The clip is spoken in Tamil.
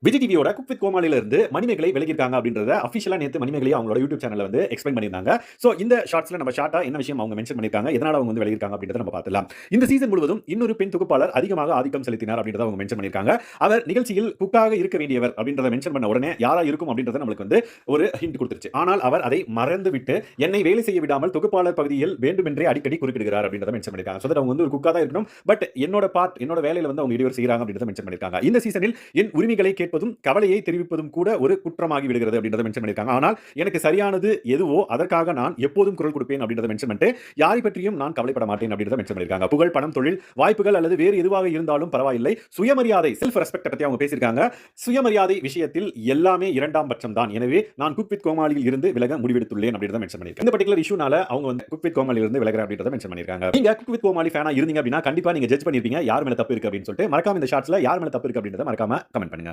விஜய் டிவியோட குக் வித் கோமாளில இருந்து மணிமேகலை விலகிருக்காங்க அப்படின்றத அபிஷியலா நேத்து மணிமேகலை அவங்களோட யூடியூப் சேனல்ல வந்து எக்ஸ்பிளைன் பண்ணியிருந்தாங்க. சோ இந்த ஷார்ட்ஸ்ல நம்ம ஷார்ட்டா என்ன விஷயம் அவங்க மென்ஷன் பண்ணிருக்காங்க, எதனால அவங்க வந்து விலகிருக்காங்க அப்படின்றத நம்ம பார்த்துடலாம். இந்த சீசன் முழுவதும் இன்னொரு பெண் தொகுப்பாளர் அதிகமாக ஆதிக்கம் செலுத்தினார் அப்படின்றத அவங்க மென்ஷன் பண்ணிருக்காங்க. அவர் நிகழ்ச்சியில் குக்காக இருக்க வேண்டியவர் அப்படின்றத மென்ஷன் பண்ண உடனே யாரா இருக்கும் அப்படின்றத நம்மளுக்கு வந்து ஒரு ஹிண்ட் கொடுத்துருச்சு. ஆனால் அவர் அதை மறந்துவிட்டு என்னை வேலை செய்ய விடாமல் தொகுப்பாளர் பகுதியில் வேண்டுமென்றே அடிக்கடி குறுக்கிடுகிறார் அப்படின்றத மென்ஷன் பண்ணிருக்காங்க. சோ அவங்க வந்து ஒரு குக்கா தான் இருக்கணும். பட் என்னோட பார்ட் என்னோட வேலையில வந்து அவங்க இடையூறு செய்யறாங்க அப்படின்றத மென்ஷன் பண்ணிருக்காங்க. இந்த சீசனில் என் உரிமைகளை கேட்பதும் கவலையை தெரிவிப்பதும் கூட ஒரு குற்றமாகி விடுகிறது அப்படின்றத மென்ஷன் பண்ணிருக்காங்க. ஆனால் எனக்கு சரியானது எதுவோ அதற்காக நான் எப்போதும் குரல் கொடுப்பேன் அப்படின்றத மென்ஷன் பண்ணிட்டு யாரை பற்றியும் நான் கவலைப்பட மாட்டேன் அப்படின்றத மென்ஷன் பண்ணிருக்காங்க. புகழ், பணம், தொழில் வாய்ப்புகள் அல்லது வேறு எதுவாக இருந்தாலும் பரவாயில்லை, சுயமரியாதை செல்ஃப் ரெஸ்பெக்ட் பத்தி அவங்க பேசியிருக்காங்க. சுயமரியாதை விஷயத்தில் எல்லாமே இரண்டாம் பட்சம் தான். எனவே நான் குக் வித் கோமாளியில் இருந்து விலக முடிவெடுத்துள்ளேன் அப்படின்றத மென்ஷன் பண்ணிருக்காங்க. இந்த பர்టిక్యులர் இஷ்யூனால அவங்க வந்து குக் வித் கோமாளியில் இருந்து விலகுற அப்படின்றத மென்ஷன் பண்ணிருக்காங்க. நீங்க குக் வித் கோமாளி ஃபேனா இருந்தீங்க அப்படினா கண்டிப்பா நீங்க ஜட்ஜ் பண்ணிருப்பீங்க யார் மேல தப்பு இருக்கு அப்படினு சொல்லிட்டு. மறக்காம இந்த ஷார்ட்ஸ்ல யார் மேல தப்பு இருக்கு அப்படின்றத மறக்காம கமெண்ட் பண்ணுங்க.